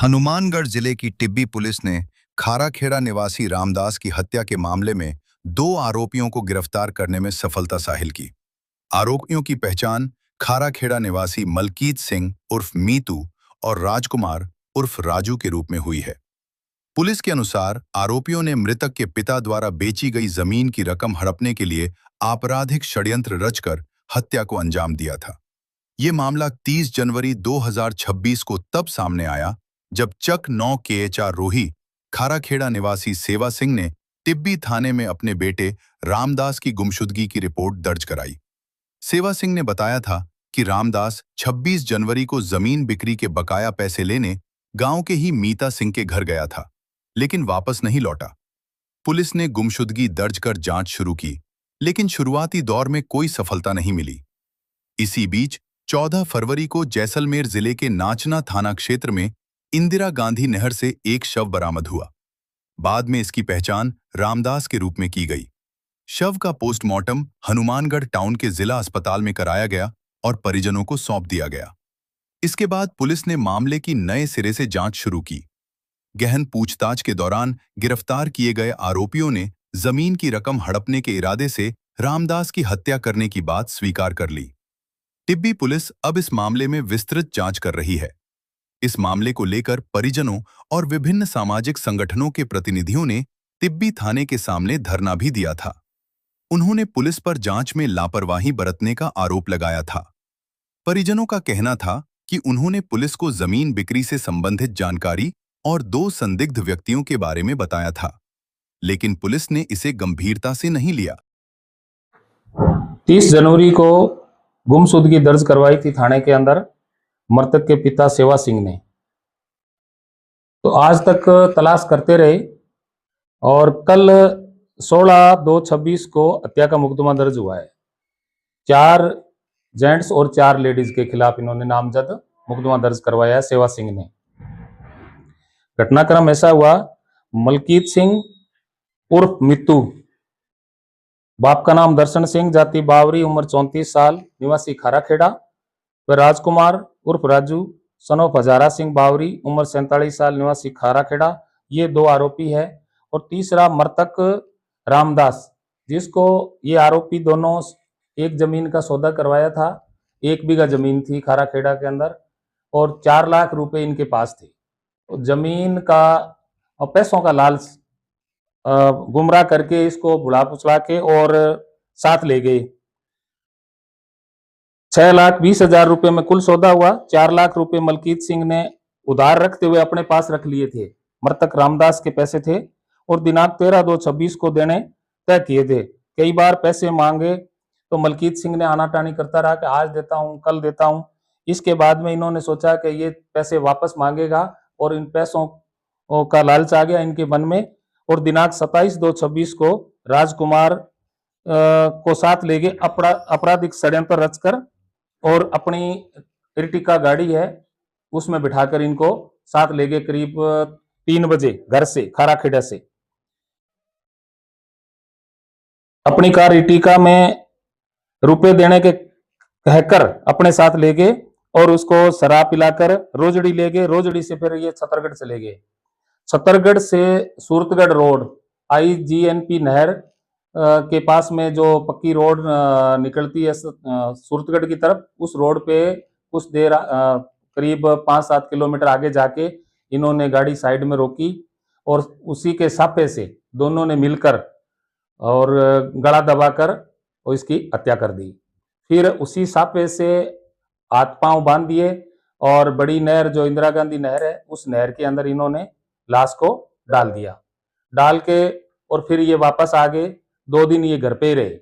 हनुमानगढ़ जिले की टिब्बी पुलिस ने खाराखेड़ा निवासी रामदास की हत्या के मामले में 2 आरोपियों को गिरफ्तार करने में सफलता हासिल की। आरोपियों की पहचान खाराखेड़ा निवासी मलकीत सिंह उर्फ मीतू और राजकुमार उर्फ राजू के रूप में हुई है। पुलिस के अनुसार आरोपियों ने मृतक के पिता द्वारा बेची गई जमीन की रकम हड़पने के लिए आपराधिक षड्यंत्र रचकर हत्या को अंजाम दिया था। ये मामला 30 जनवरी 2026 को तब सामने आया जब चक 9 केएचआर रोही खाराखेड़ा निवासी सेवा सिंह ने टिब्बी थाने में अपने बेटे रामदास की गुमशुदगी की रिपोर्ट दर्ज कराई। सेवा सिंह ने बताया था कि रामदास 26 जनवरी को जमीन बिक्री के बकाया पैसे लेने गांव के ही मीता सिंह के घर गया था, लेकिन वापस नहीं लौटा। पुलिस ने गुमशुदगी दर्ज कर जांच शुरू की, लेकिन शुरुआती दौर में कोई सफलता नहीं मिली। इसी बीच 14 फरवरी को जैसलमेर जिले के नाचना थाना क्षेत्र में इंदिरा गांधी नहर से एक शव बरामद हुआ। बाद में इसकी पहचान रामदास के रूप में की गई। शव का पोस्टमार्टम हनुमानगढ़ टाउन के जिला अस्पताल में कराया गया और परिजनों को सौंप दिया गया। इसके बाद पुलिस ने मामले की नए सिरे से जांच शुरू की। गहन पूछताछ के दौरान गिरफ्तार किए गए आरोपियों ने जमीन की रकम हड़पने के इरादे से रामदास की हत्या करने की बात स्वीकार कर ली। टिब्बी पुलिस अब इस मामले में विस्तृत जांच कर रही है। इस मामले को लेकर परिजनों और विभिन्न सामाजिक संगठनों के प्रतिनिधियों ने टिब्बी थाने के सामने धरना भी दिया था। उन्होंने पुलिस पर जांच में लापरवाही बरतने का आरोप लगाया था। परिजनों का कहना था कि उन्होंने पुलिस को जमीन बिक्री से संबंधित जानकारी और 2 संदिग्ध व्यक्तियों के बारे में बताया था, लेकिन पुलिस ने इसे गंभीरता से नहीं लिया। 30 जनवरी को गुमशुदगी दर्ज करवाई थी थाने के अंदर मृतक के पिता सेवा सिंह ने। तो आज तक तलाश करते रहे और कल 16/2/26 को हत्या का मुकदमा दर्ज हुआ है। 4 जेंट्स और 4 लेडीज के खिलाफ इन्होंने नामजद मुकदमा दर्ज करवाया है सेवा सिंह ने। घटनाक्रम ऐसा हुआ, मलकीत सिंह उर्फ मित्तू, बाप का नाम दर्शन सिंह, जाति बावरी, उम्र 34 साल, निवासी खाराखेड़ा। व राजकुमार उर्फ राजू सन ऑफ हजारा सिंह बावरी, उम्र 47 साल, निवासी खाराखेड़ा। ये 2 आरोपी है। और तीसरा मृतक रामदास, जिसको ये आरोपी दोनों एक जमीन का सौदा करवाया था। 1 बीघा जमीन थी खाराखेड़ा के अंदर और 4 लाख रुपए इनके पास थे। तो जमीन का और पैसों का लालच गुमराह करके इसको बुला पुचला के और साथ ले गए। 6,20,000 रुपए में कुल सौदा हुआ। 4 लाख रुपए मलकीत सिंह ने उधार रखते हुए अपने पास रख लिए थे। मृतक रामदास के पैसे थे और दिनांक 13/2/26 को देने तय किए थे। कई बार पैसे मांगे तो मलकीत सिंह ने आनाकानी करता रहा कि आज देता हूं, कल देता हूं। इसके बाद में इन्होंने सोचा कि ये पैसे वापस मांगेगा और इन पैसों का लालच आ गया इनके मन में। और दिनांक 27/2/26 को राजकुमार को साथ ले गए आपराधिक षड्यंत्र रचकर और अपनी इर्टिका गाड़ी है उसमें बिठाकर इनको साथ ले गए करीब 3 बजे घर से, खाराखेड़ा से। अपनी कार इर्टिका में रुपए देने के कहकर अपने साथ ले गए और उसको शराब पिलाकर रोजड़ी ले गए। रोजड़ी से फिर ये छतरगढ़ चले गए। छतरगढ़ से सूरतगढ़ रोड IGNP नहर के पास में जो पक्की रोड निकलती है सूरतगढ़ की तरफ, उस रोड पे कुछ देर करीब 5-7 किलोमीटर आगे जाके इन्होंने गाड़ी साइड में रोकी और उसी के साफे से दोनों ने मिलकर और गला दबाकर और इसकी हत्या कर दी। फिर उसी साफे से हाथ पांव बांध दिए और बड़ी नहर जो इंदिरा गांधी नहर है उस नहर के अंदर इन्होंने लाश को डाल दिया। डाल के और फिर ये वापस आ गए। 2 दिन ये घर पे रहे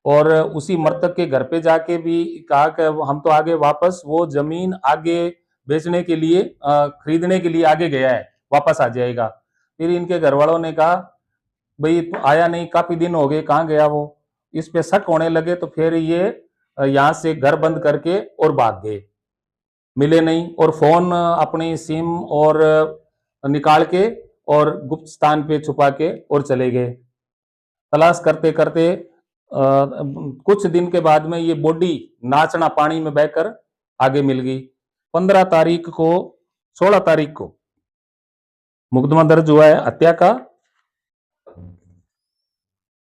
और उसी मृतक के घर पे जाके भी कहा कि हम तो आगे वापस वो जमीन आगे बेचने के लिए खरीदने के लिए आगे गया है, वापस आ जाएगा। फिर इनके घर वालों ने कहा भाई तो आया नहीं, काफी दिन हो गए, कहाँ गया वो। इस पे शक होने लगे तो फिर ये यहाँ से घर बंद करके और भाग गए, मिले नहीं। और फोन अपनी सिम और निकाल के और गुप्त स्थान पे छुपा के और चले गए। तलाश करते करते कुछ दिन के बाद में ये बॉडी नाचना पानी में बहकर आगे मिल गई। 15 तारीख को 16 तारीख को मुकदमा दर्ज हुआ है हत्या का।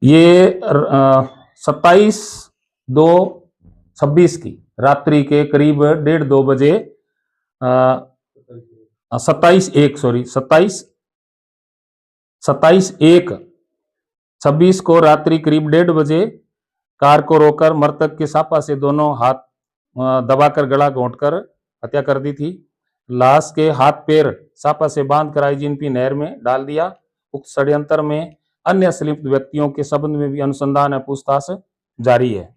ये 27/2/26 की रात्रि के करीब 1:30-2 बजे 27/1/26 को रात्रि करीब 1:30 बजे कार को रोककर मृतक के सापा से दोनों हाथ दबाकर गला घोंटकर हत्या कर दी थी। लाश के हाथ पैर सापा से बांधकर आईजीएनपी नहर में डाल दिया। उक्त षड्यंत्र में अन्य संलिप्त व्यक्तियों के संबंध में भी अनुसंधान और पूछताछ जारी है।